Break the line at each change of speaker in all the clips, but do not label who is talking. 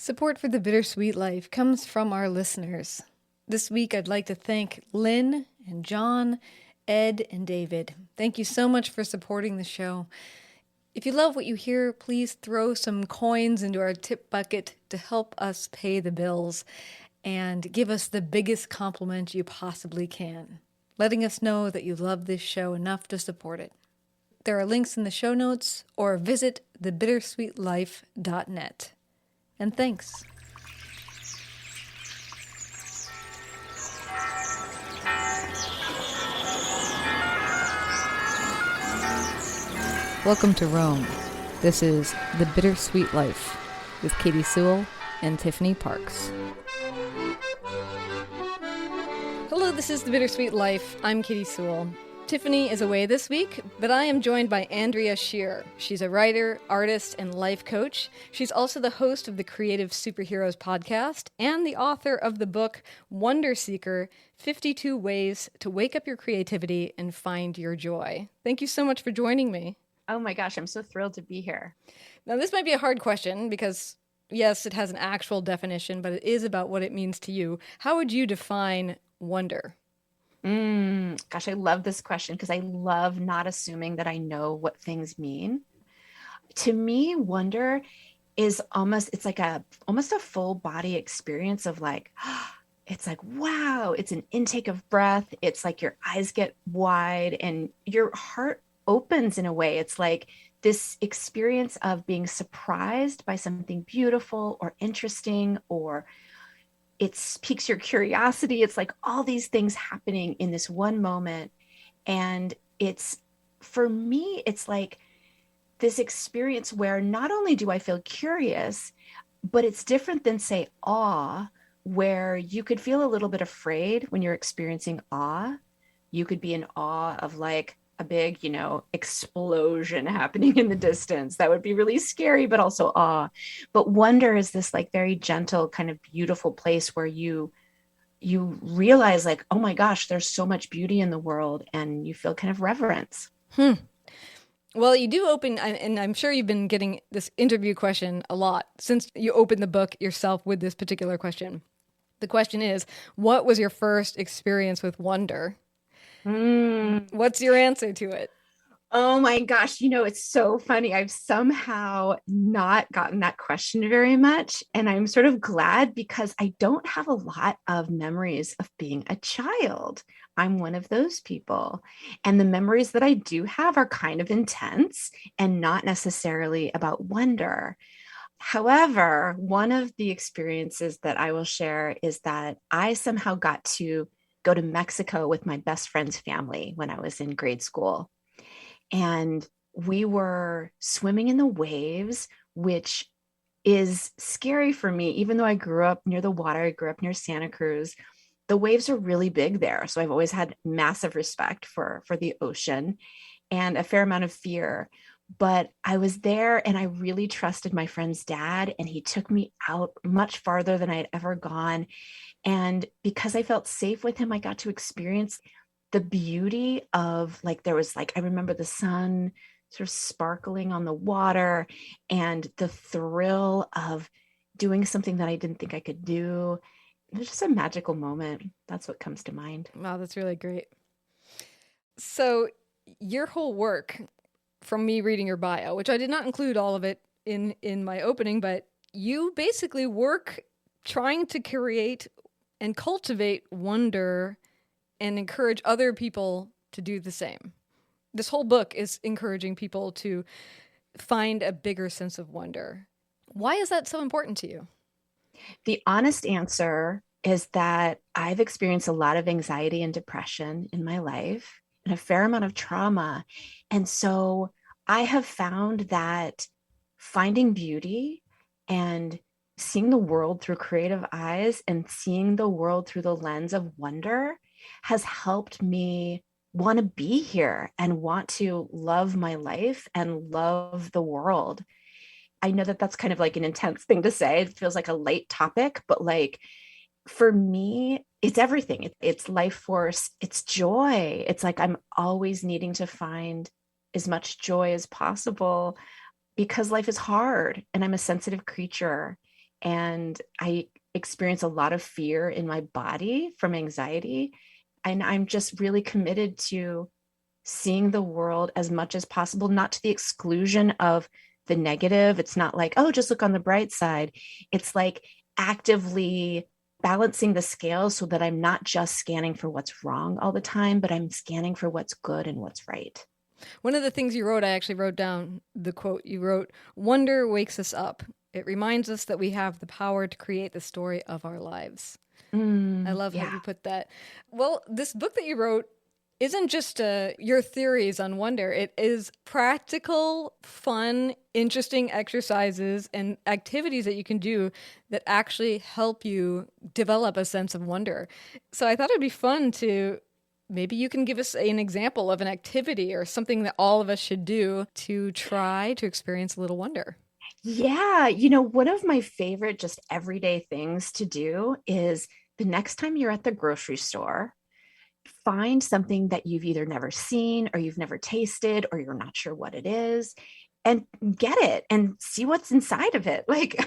Support for the Bittersweet Life comes from our listeners. This week, I'd like to thank Lynn and John, Ed and David. Thank you so much for supporting the show. If you love what you hear, please throw some coins into our tip bucket to help us pay the bills and give us the biggest compliment you possibly can, letting us know that you love this show enough to support it. There are links in the show notes or visit thebittersweetlife.net. And thanks. Welcome to Rome. This is The Bittersweet Life with Katie Sewell and Tiffany Parks. Hello, this is The Bittersweet Life. I'm Katie Sewell. Tiffany is away this week, but I am joined by Andrea Scher. She's a writer, artist, and life coach. She's also the host of the Creative Superheroes podcast and the author of the book Wonder Seeker, 52 Ways to Wake Up Your Creativity and Find Your Joy. Thank you so much for joining me.
Oh my gosh, I'm so thrilled to be here.
Now, this might be a hard question because, yes, it has an actual definition, but it is about what it means to you. How would you define wonder?
Gosh, I love this question because I love not assuming that I know what things mean. To me, wonder is almost a full body experience of like, it's like, wow, it's an intake of breath. It's like your eyes get wide and your heart opens in a way. It's like this experience of being surprised by something beautiful or interesting, or it piques your curiosity. It's like all these things happening in this one moment. And for me, it's like this experience where not only do I feel curious, but it's different than, say, awe, where you could feel a little bit afraid when you're experiencing awe. You could be in awe of like a big, explosion happening in the distance. That would be really scary, but also awe. But wonder is this like very gentle, kind of beautiful place where you realize like, oh my gosh, there's so much beauty in the world, and you feel kind of reverence.
Well, you do open, and I'm sure you've been getting this interview question a lot since you opened the book yourself with this particular question. The question is, what was your first experience with wonder? What's your answer to it?
Oh my gosh, it's so funny. I've somehow not gotten that question very much. And I'm sort of glad because I don't have a lot of memories of being a child. I'm one of those people. And the memories that I do have are kind of intense and not necessarily about wonder. However, one of the experiences that I will share is that I somehow got to go to Mexico with my best friend's family when I was in grade school. And we were swimming in the waves, which is scary for me. Even though I grew up near the water, I grew up near Santa Cruz. The waves are really big there. So I've always had massive respect for the ocean and a fair amount of fear. But I was there and I really trusted my friend's dad, and he took me out much farther than I had ever gone. And because I felt safe with him, I got to experience the beauty of like, I remember the sun sort of sparkling on the water and the thrill of doing something that I didn't think I could do. It was just a magical moment. That's what comes to mind.
Wow, that's really great. So your whole work, from me reading your bio, which I did not include all of it in my opening, but you basically work trying to create and cultivate wonder and encourage other people to do the same. This whole book is encouraging people to find a bigger sense of wonder. Why is that so important to you?
The honest answer is that I've experienced a lot of anxiety and depression in my life and a fair amount of trauma. And so I have found that finding beauty and seeing the world through creative eyes and seeing the world through the lens of wonder has helped me want to be here and want to love my life and love the world. I know that that's kind of like an intense thing to say. It feels like a light topic, but like for me, it's everything. It's life force. It's joy. It's like I'm always needing to find as much joy as possible because life is hard and I'm a sensitive creature. and I experience a lot of fear in my body from anxiety. And I'm just really committed to seeing the world as much as possible, not to the exclusion of the negative. It's not like, oh, just look on the bright side. It's like actively balancing the scales so that I'm not just scanning for what's wrong all the time, but I'm scanning for what's good and what's right.
One of the things you wrote, I actually wrote down the quote you wrote: "Wonder wakes us up. It reminds us that we have the power to create the story of our lives." I love how
Yeah.
you put that. Well, this book that you wrote isn't just your theories on wonder. It is practical, fun, interesting exercises and activities that you can do that actually help you develop a sense of wonder. So I thought it'd be fun to maybe you can give us an example of an activity or something that all of us should do to try to experience a little wonder.
Yeah. One of my favorite just everyday things to do is the next time you're at the grocery store, find something that you've either never seen or you've never tasted or you're not sure what it is, and get it and see what's inside of it. Like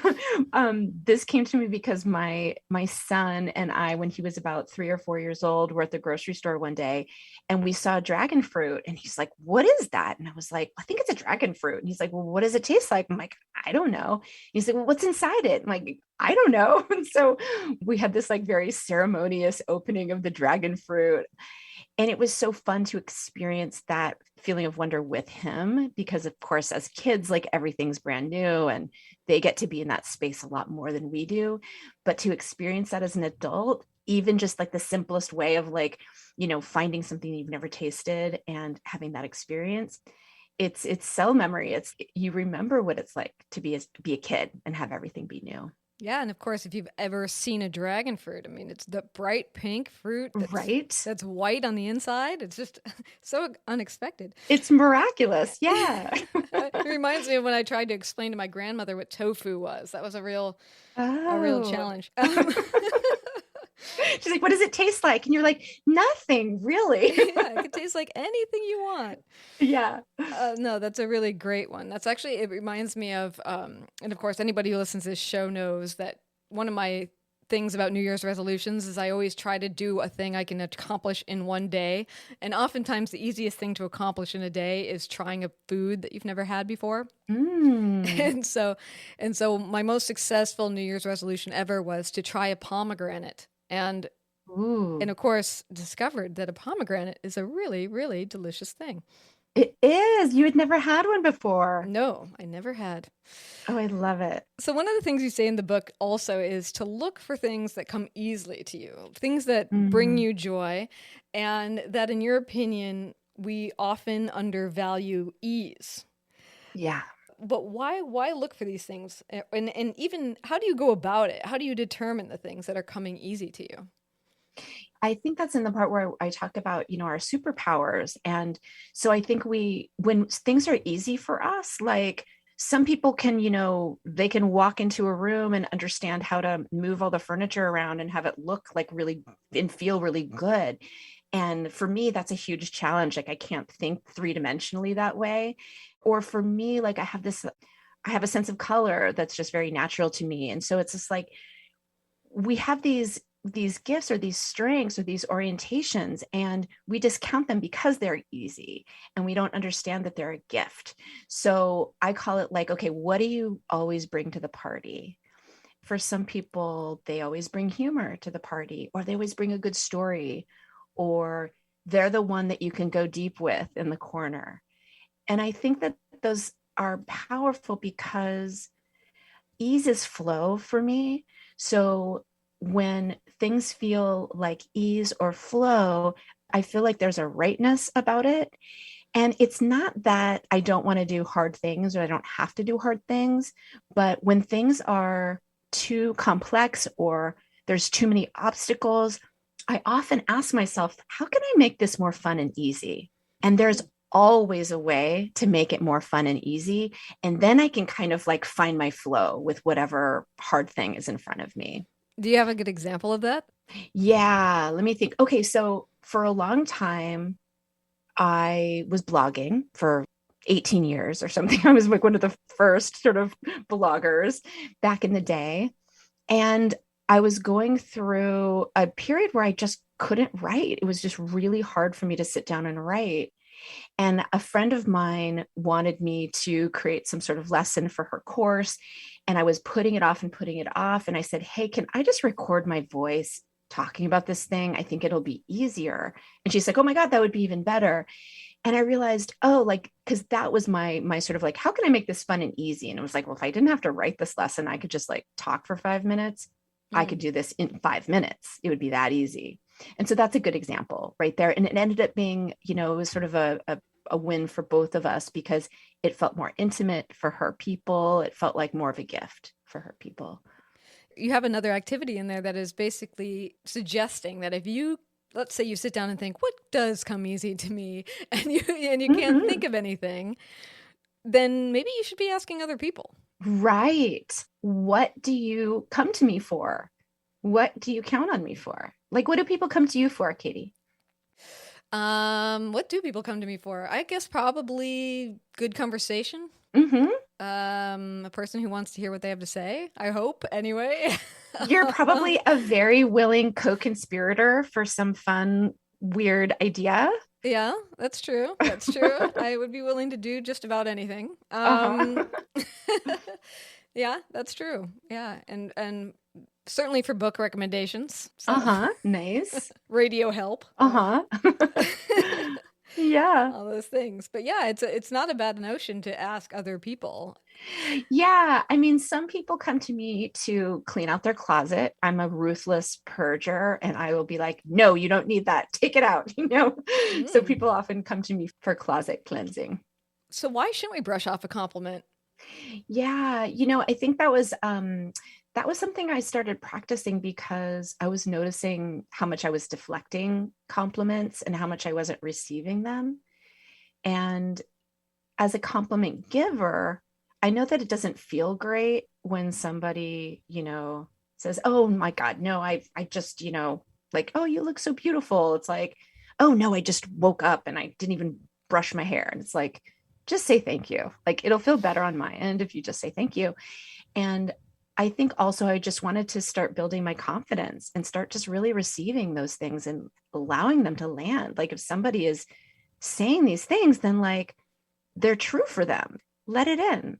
this came to me because my son and I, when he was about 3 or 4 years old, were at the grocery store one day and we saw dragon fruit, and he's like, what is that? And I was like, I think it's a dragon fruit. And he's like, well, what does it taste like? I'm like, I don't know. He's like, well, what's inside it? I'm like, I don't know. And so we had this like very ceremonious opening of the dragon fruit, and it was so fun to experience that feeling of wonder with him, because of course as kids, like, everything's brand new and they get to be in that space a lot more than we do. But to experience that as an adult, even just like the simplest way of like, finding something you've never tasted and having that experience, it's cell memory. It's, you remember what it's like to be a kid and have everything be new.
Yeah, and of course, if you've ever seen a dragon fruit, I mean, it's the bright pink fruit
Right.
that's white on the inside. It's just so unexpected.
It's miraculous. Yeah.
It reminds me of when I tried to explain to my grandmother what tofu was. That was a real
Oh.
challenge.
She's like, what does it taste like? And you're like, nothing really.
Yeah, it could taste like anything you want.
Yeah.
No, that's a really great one. That's actually, it reminds me of, and of course, anybody who listens to this show knows that one of my things about New Year's resolutions is I always try to do a thing I can accomplish in one day. And oftentimes, the easiest thing to accomplish in a day is trying a food that you've never had before.
Mm.
And so, and so, my most successful New Year's resolution ever was to try a pomegranate. And
Ooh.
of course, discovered that a pomegranate is a really, really delicious thing.
It is. You had never had one before.
No, I never had.
Oh, I love it.
So, one of the things you say in the book also is to look for things that come easily to you, things that bring
Mm.
you joy, and that, in your opinion, we often undervalue ease.
Yeah.
But why look for these things? And even how do you go about it? How do you determine the things that are coming easy to you?
I think that's in the part where I talk about, our superpowers. And so I think when things are easy for us, like some people can, they can walk into a room and understand how to move all the furniture around and have it look like really and feel really good. And for me, that's a huge challenge. Like, I can't think three-dimensionally that way. Or for me, like, I have a sense of color that's just very natural to me. And so it's just like, we have these gifts or these strengths or these orientations, and we discount them because they're easy, and we don't understand that they're a gift. So I call it like, okay, what do you always bring to the party? For some people, they always bring humor to the party, or they always bring a good story, or they're the one that you can go deep with in the corner. And I think that those are powerful because ease is flow for me. So when things feel like ease or flow, I feel like there's a rightness about it. And it's not that I don't want to do hard things or I don't have to do hard things, but when things are too complex or there's too many obstacles, I often ask myself, how can I make this more fun and easy? And there's always a way to make it more fun and easy. And then I can kind of like find my flow with whatever hard thing is in front of me.
Do you have a good example of that?
Yeah, let me think. Okay, so for a long time, I was blogging for 18 years or something. I was like one of the first sort of bloggers back in the day. And I was going through a period where I just couldn't write. It was just really hard for me to sit down and write. And a friend of mine wanted me to create some sort of lesson for her course. And I was putting it off and putting it off. And I said, hey, can I just record my voice talking about this thing? I think it'll be easier. And she's like, oh my God, that would be even better. And I realized, oh, like, because that was my sort of like, how can I make this fun and easy? And it was like, well, if I didn't have to write this lesson, I could just like talk for 5 minutes. I could do this in 5 minutes. It would be that easy. And so that's a good example right there. And it ended up being, it was sort of a win for both of us because it felt more intimate for her people. It felt like more of a gift for her people.
You have another activity in there that is basically suggesting that if you, let's say you sit down and think, what does come easy to me? And you can't think of anything, then maybe you should be asking other people.
Right. What do you come to me for? What do you count on me for? Like, what do people come to you for, Katie?
What do people come to me for? I guess probably good conversation.
Mm-hmm.
A person who wants to hear what they have to say. I hope, anyway.
You're probably a very willing co-conspirator for some fun, weird idea.
Yeah, that's true. That's true. I would be willing to do just about anything.
Uh-huh.
Yeah, that's true. Yeah, and certainly for book recommendations. So.
Uh-huh. Nice.
Radio help.
Uh-huh. Yeah.
All those things. But yeah, it's not a bad notion to ask other people.
Yeah. I mean, some people come to me to clean out their closet. I'm a ruthless purger, and I will be like, no, you don't need that. Take it out, So people often come to me for closet cleansing.
So why shouldn't we brush off a compliment?
Yeah, I think that was something I started practicing because I was noticing how much I was deflecting compliments and how much I wasn't receiving them. And as a compliment giver, I know that it doesn't feel great when somebody, says, "Oh my God, no, I just, like, oh, you look so beautiful." It's like, "Oh no, I just woke up and I didn't even brush my hair." And it's like, just say thank you. Like, it'll feel better on my end if you just say thank you. And I think also I just wanted to start building my confidence and start just really receiving those things and allowing them to land. Like, if somebody is saying these things, then like they're true for them. Let it in.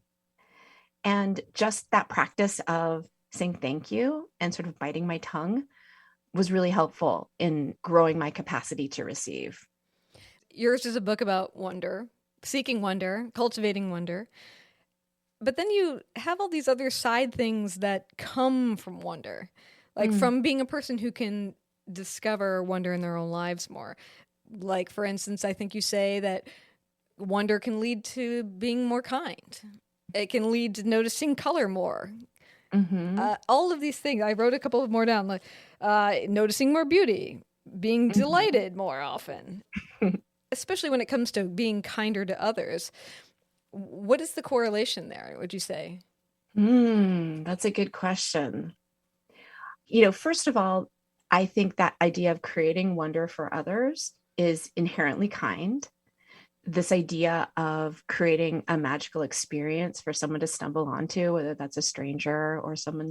And just that practice of saying thank you and sort of biting my tongue was really helpful in growing my capacity to receive.
Yours is a book about wonder, seeking wonder, cultivating wonder. But then you have all these other side things that come from wonder, like from being a person who can discover wonder in their own lives more. Like, for instance, I think you say that wonder can lead to being more kind. It can lead to noticing color more. All of these things. I wrote a couple of more down, like noticing more beauty, being delighted more often, especially when it comes to being kinder to others. What is the correlation there, would you say?
That's a good question. First of all, I think that idea of creating wonder for others is inherently kind. This idea of creating a magical experience for someone to stumble onto, whether that's a stranger or someone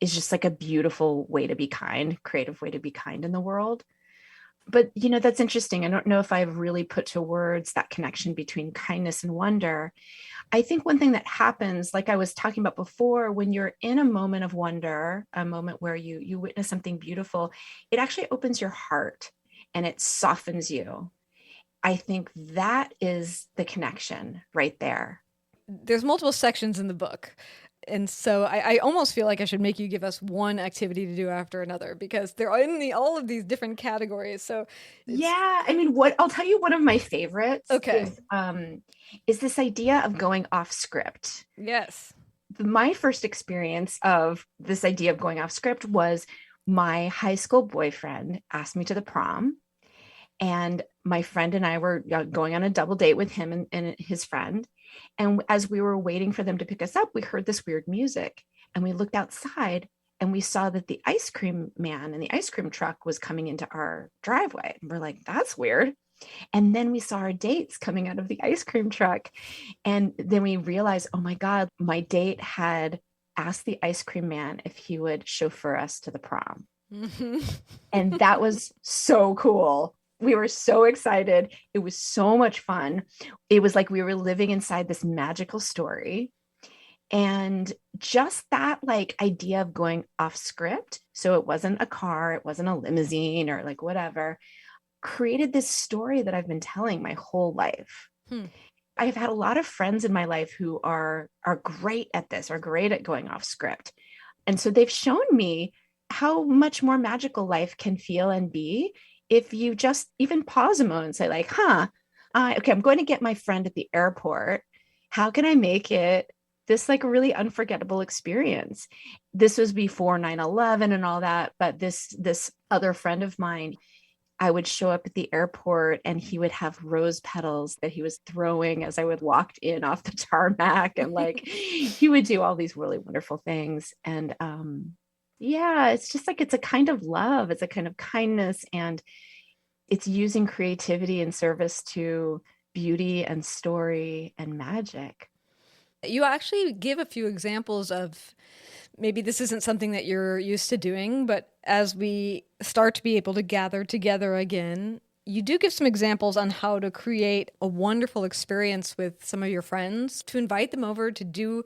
is just like a beautiful way to be kind, creative way to be kind in the world. But, that's interesting. I don't know if I've really put to words that connection between kindness and wonder. I think one thing that happens, like I was talking about before, when you're in a moment of wonder, a moment where you witness something beautiful, it actually opens your heart and it softens you. I think that is the connection right there.
There's multiple sections in the book. And so I almost feel like I should make you give us one activity to do after another because they're in all of these different categories. So
yeah, I mean, I'll tell you, one of my favorites is this idea of going off script.
Yes.
My first experience of this idea of going off script was my high school boyfriend asked me to the prom, and my friend and I were going on a double date with him and his friend. And as we were waiting for them to pick us up, we heard this weird music, and we looked outside and we saw that the ice cream man and the ice cream truck was coming into our driveway. And we're like, that's weird. And then we saw our dates coming out of the ice cream truck. And then we realized, oh my God, my date had asked the ice cream man if he would chauffeur us to the prom.
Mhm.
And that was so cool. We were so excited. It was so much fun. It was like we were living inside this magical story. And just that like idea of going off script, so it wasn't a car, it wasn't a limousine or like whatever, created this story that I've been telling my whole life.
Hmm.
I've had a lot of friends in my life who are great at this, are great at going off script. And so they've shown me how much more magical life can feel and be if you just even pause a moment and say, like, okay, I'm going to get my friend at the airport. How can I make it this like really unforgettable experience? This was before 9/11 and all that, but this other friend of mine, I would show up at the airport and he would have rose petals that he was throwing as I would walk in off the tarmac. And like he would do all these really wonderful things. And yeah, it's just like it's a kind of love, it's a kind of kindness, and it's using creativity in service to beauty and story and magic.
You actually give a few examples of maybe this isn't something that you're used to doing, but as we start to be able to gather together again, you do give some examples on how to create a wonderful experience with some of your friends, to invite them over to do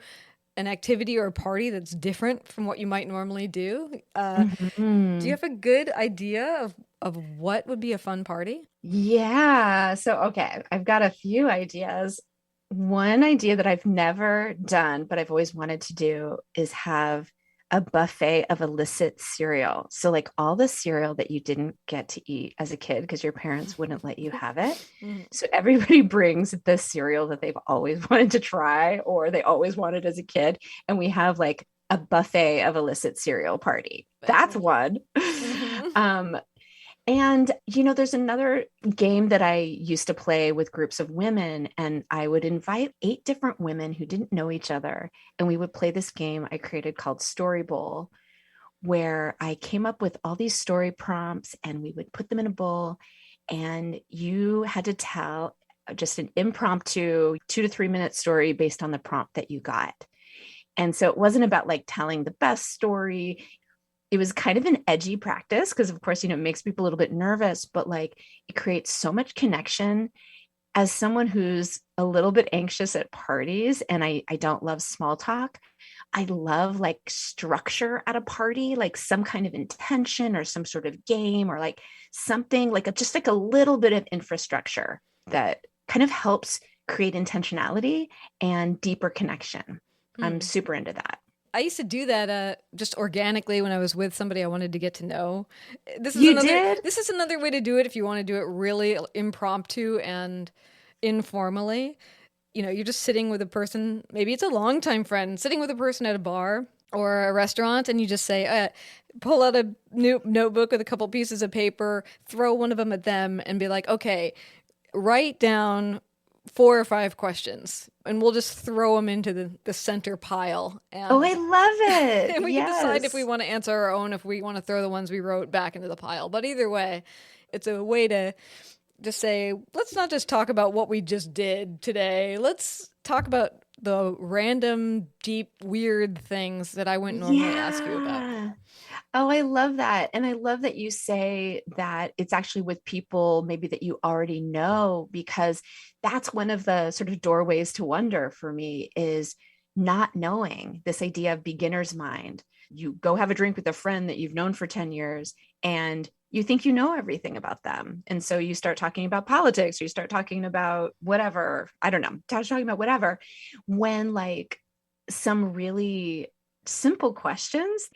an activity or a party that's different from what you might normally do. Do you
Mhm.
have a good idea of what would be a fun party?
Yeah. So, okay, I've got a few ideas. One idea that I've never done, but I've always wanted to do is have a buffet of illicit cereal. So, like all the cereal that you didn't get to eat as a kid because your parents wouldn't let you have it.
Mhm.
So, everybody brings the cereal that they've always wanted to try or they always wanted as a kid. And we have like a buffet of illicit cereal party. That's one.
Mhm.
Um, and, there's another game that I used to play with groups of women, and I would invite 8 different women who didn't know each other. And we would play this game I created called Story Bowl, where I came up with all these story prompts and we would put them in a bowl. And you had to tell just an impromptu 2 to 3 minute story based on the prompt that you got. And so it wasn't about like telling the best story. It was kind of an edgy practice because of course it makes people a little bit nervous, but like it creates so much connection. As someone who's a little bit anxious at parties and I don't love small talk, I love like structure at a party, like some kind of intention or some sort of game or like something like just like a little bit of infrastructure that kind of helps create intentionality and deeper connection. I'm
Hmm.
super into that.
I used to do that just organically when I was with somebody I wanted to get to know. This is
You
another
did?
this is another way to do it if you want to do it really impromptu and informally. You're just sitting with a person, maybe it's a longtime friend, sitting with a person at a bar or a restaurant, and you just say, pull out a new notebook with a couple pieces of paper, throw one of them at them, and be like, okay, write down 4 or 5 questions, and we'll just throw them into the center pile.
Oh, I
And
love it.
and we can decide if we
Yes.
want to answer our own, if we want to throw the ones we wrote back into the pile. But either way, it's a way to just say, let's not just talk about what we just did today. Let's talk about the random, deep, weird things that I wouldn't normally ask you about.
Yeah. Oh, I love that. And I love that you say that it's actually with people maybe that you already know, because that's one of the sort of doorways to wonder for me is not knowing, this idea of beginner's mind. You go have a drink with a friend that you've known for 10 years and you think you know everything about them. And so you start talking about politics, or you start talking about whatever, I don't know, start talking about whatever, when like some really simple questions,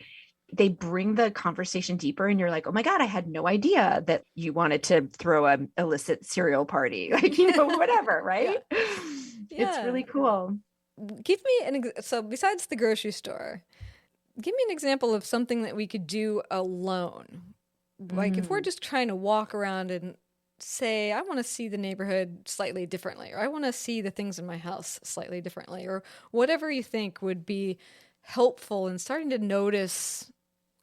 they bring the conversation deeper and you're like, oh my God, I had no idea that you wanted to throw an illicit cereal party. Like, whatever,
Yeah.
right? It's
Yeah.
really cool.
Give me so besides the grocery store, give me an example of something that we could do alone. Like if we're
Mm.
just trying to walk around and say, I want to see the neighborhood slightly differently, or I want to see the things in my house slightly differently, or whatever you think would be helpful in starting to notice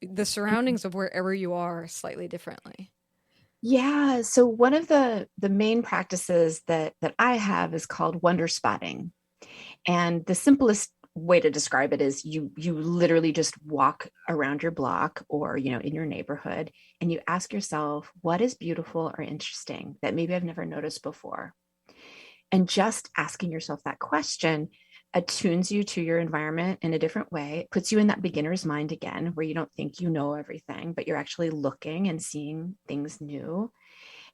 the surroundings of wherever you are slightly differently.
Yeah. So one of the main practices that I have is called wonder spotting. And the simplest way to describe it is you literally just walk around your block or in your neighborhood, and you ask yourself, what is beautiful or interesting that maybe I've never noticed before? And just asking yourself that question attunes you to your environment in a different way. It puts you in that beginner's mind again, where you don't think you know everything, but you're actually looking and seeing things new.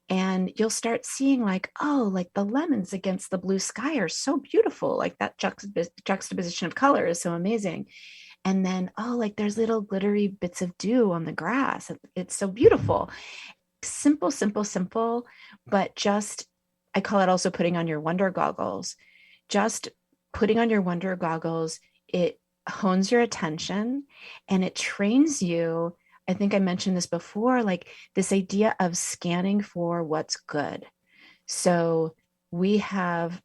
And you'll start seeing like, oh, like the lemons against the blue sky are so beautiful. Like that juxtaposition of color is so amazing. And then, oh, like there's little glittery bits of dew on the grass. It's so beautiful. Simple, simple, simple, but just, I call it also putting on your wonder goggles. Just putting on your wonder goggles, it hones your attention and it trains you. I think I mentioned this before, like this idea of scanning for what's good. So we have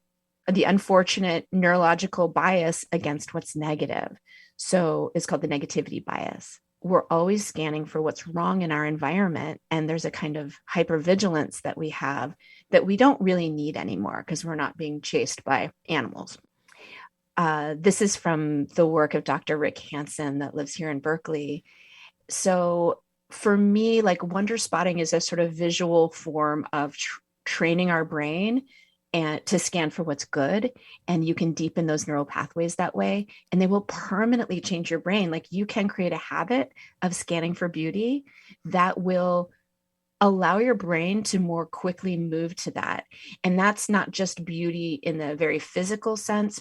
the unfortunate neurological bias against what's negative. So it's called the negativity bias. We're always scanning for what's wrong in our environment. And there's a kind of hypervigilance that we have that we don't really need anymore because we're not being chased by animals. This is from the work of Dr. Rick Hansen that lives here in Berkeley. So for me, like wonder spotting is a sort of visual form of training our brain and to scan for what's good. And you can deepen those neural pathways that way, and they will permanently change your brain. Like you can create a habit of scanning for beauty that will allow your brain to more quickly move to that. And that's not just beauty in the very physical sense.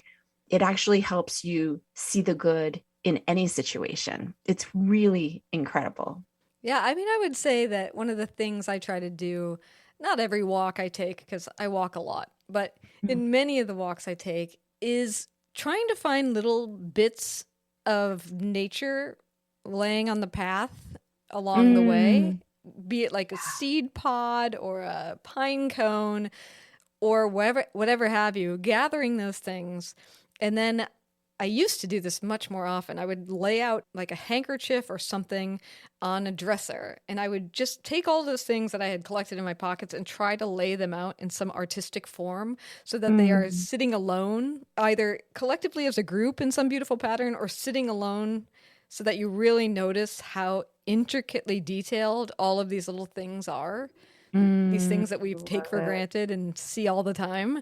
It actually helps you see the good in any situation. It's really incredible.
Yeah, I mean, I would say that one of the things I try to do, not every walk I take, because I walk a lot, but
Mm.
in many of the walks I take, is trying to find little bits of nature laying on the path along the way,
Mm.
be it like a seed pod or a pine cone or whatever have you, gathering those things. And then I used to do this much more often. I would lay out like a handkerchief or something on a dresser, and I would just take all those things that I had collected in my pockets and try to lay them out in some artistic form so that they are
Mm.
sitting alone, either collectively as a group in some beautiful pattern or sitting alone so that you really notice how intricately detailed all of these little things are, these
Mm.
things that
I
we take
love
for
it.
granted and see all the time.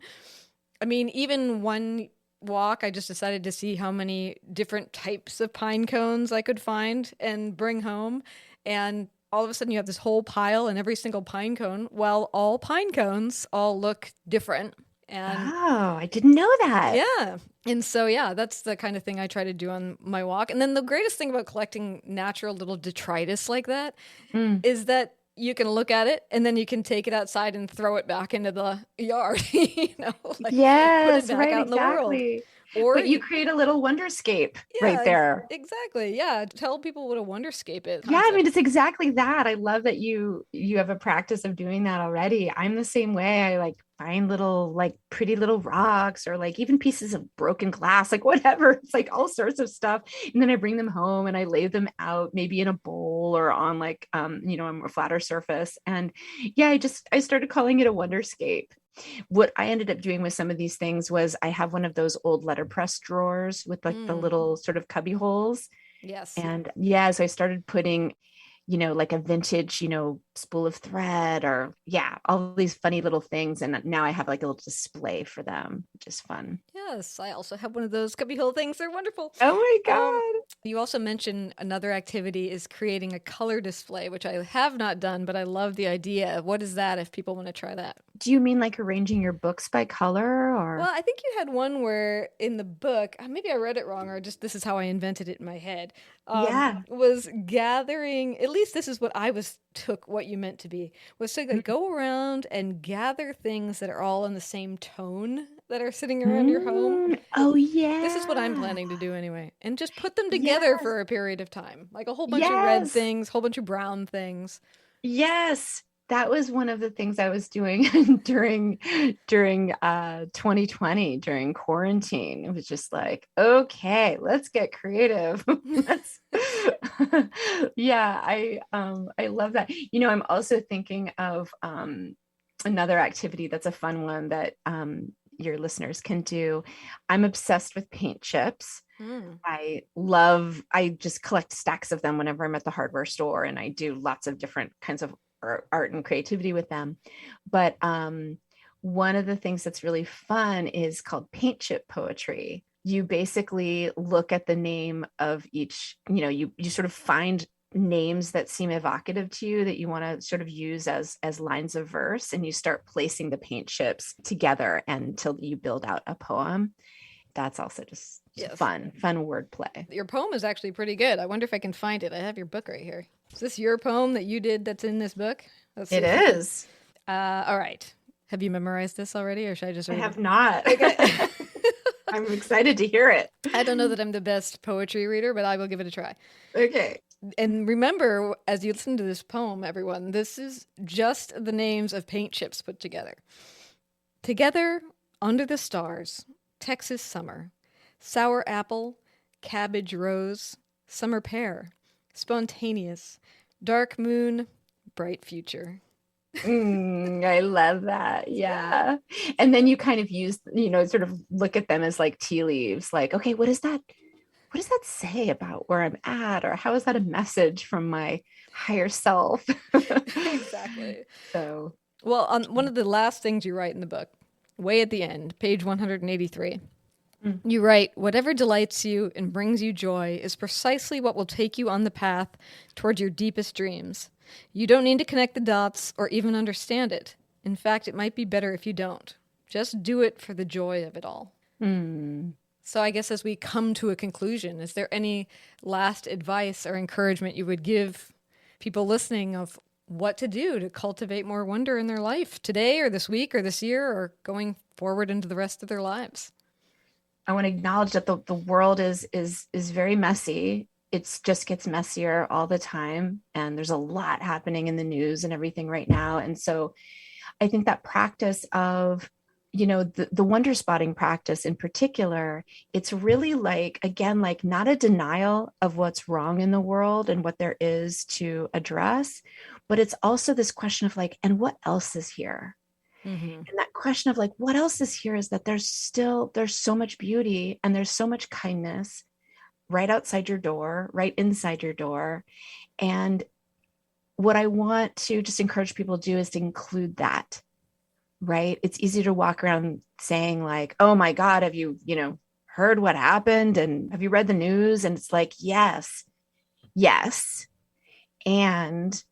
I mean, even one walk, I just decided to see how many different types of pine cones I could find and bring home. And all of a sudden, you have this whole pile, and every single pine cone, well, all pine cones all look different. And
Oh, I didn't know that.
yeah. And so, yeah, that's the kind of thing I try to do on my walk. And then the greatest thing about collecting natural little detritus like that
Mm.
is that you can look at it and then you can take it outside and throw it back into the yard, like put it
Yes,
back
right,
out in the world.
exactly.
Or
But you
you,
create a little wonderscape right
yeah,
there.
exactly. Yeah, tell people what a wonderscape is
Yeah, I mean,
concept.
it's exactly that. I love that you have a practice of doing that already. I'm the same way. I like find little like pretty little rocks or like even pieces of broken glass, like whatever. It's like all sorts of stuff. And then I bring them home and I lay them out maybe in a bowl or on like a more flatter surface. And yeah, I started calling it a wonderscape. What I ended up doing with some of these things was I have one of those old letterpress drawers with like the
Mm,
little sort of cubby holes.
yes.
And yeah, so I started putting, like a vintage, spool of thread or yeah, all these funny little things. And now I have like a little display for them, which is fun.
Yes, I also have one of those cubbyhole things. They're wonderful.
Oh my
Um,
God.
you also mentioned another activity is creating a color display, which I have not done, but I love the idea. What is that if people want to try that?
Do you mean like arranging your books by color
Well,
or?
I think you had one where in the book, maybe I read it wrong, or just this is how I invented it in my head.
Yeah.
Was gathering. At least this is what I was took what you meant to be was to like, go around and gather things that are all in the same tone that are sitting around your home.
Mm. Oh,
This is what I'm
yeah.
planning to do anyway, and just put them together
Yes.
for a period of time, like a whole bunch of red
Yes.
things, whole bunch of brown things.
Yes, that was one of the things I was doing during 2020 during quarantine. It was just like, okay, let's get creative. Let's yeah, I love that. I'm also thinking of another activity that's a fun one that your listeners can do. I'm obsessed with paint chips.
Mm.
I just collect stacks of them whenever I'm at the hardware store, and I do lots of different kinds of art and creativity with them. But one of the things that's really fun is called paint chip poetry. You basically look at the name of each, you sort of find names that seem evocative to you that you want to sort of use as lines of verse, and you start placing the paint chips together until you build out a poem. That's also just
Yes.
fun wordplay.
Your poem is actually pretty good. I wonder if I can find it. I have your book right here. Is this your poem that you did that's in this book?
It is.
All right. Have you memorized this already, or should I just read
I have not.
Okay.
I'm excited to hear it.
I don't know that I'm the best poetry reader, but I will give it a try.
Okay.
And remember, as you listen to this poem, everyone, this is just the names of paint chips put together. Together, under the stars, Texas summer, sour apple, cabbage rose, summer pear, spontaneous, dark moon, bright future.
I love that. Yeah. And then you kind of use, sort of look at them as like tea leaves, like, okay, what does that say about where I'm at? Or how is that a message from my higher self?
Exactly.
So,
well, on one of the last things you write in the book, way at the end, page 183, you write, whatever delights you and brings you joy is precisely what will take you on the path towards your deepest dreams. You don't need to connect the dots or even understand it. In fact, it might be better if you don't. Just do it for the joy of it all. So I guess as we come to a conclusion, is there any last advice or encouragement you would give people listening of what to do to cultivate more wonder in their life today or this week or this year or going forward into the rest of their lives?
I want to acknowledge that the world is very messy. It just gets messier all the time. And there's a lot happening in the news and everything right now. And so I think that practice of, the wonder spotting practice in particular, it's really like, again, like not a denial of what's wrong in the world and what there is to address, but it's also this question of like, and what else is here? And that question of like, what else is here is that there's so much beauty and there's so much kindness right outside your door, right inside your door. And what I want to just encourage people to do is to include that, right? It's easy to walk around saying like, oh my God, have you, heard what happened? And have you read the news? And it's like, yes. And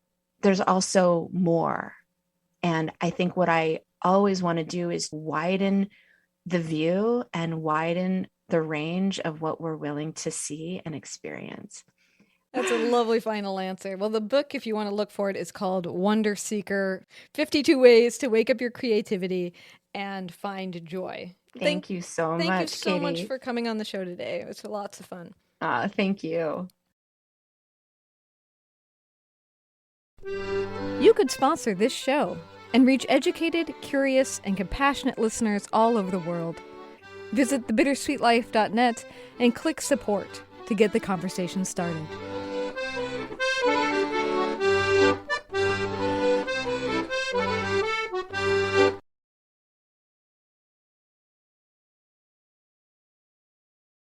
there's also more. And I think what I always want to do is widen the view and widen the range of what we're willing to see and experience.
That's a lovely final answer. Well, the book, if you want to look for it, is called Wonder Seeker, 52 Ways to Wake Up Your Creativity and Find Joy.
Thank you so much,
Thank you so
Katie.
much for coming on the show today. It was lots of fun.
Thank you.
You could sponsor this show and reach educated, curious, and compassionate listeners all over the world. Visit thebittersweetlife.net and click support to get the conversation started.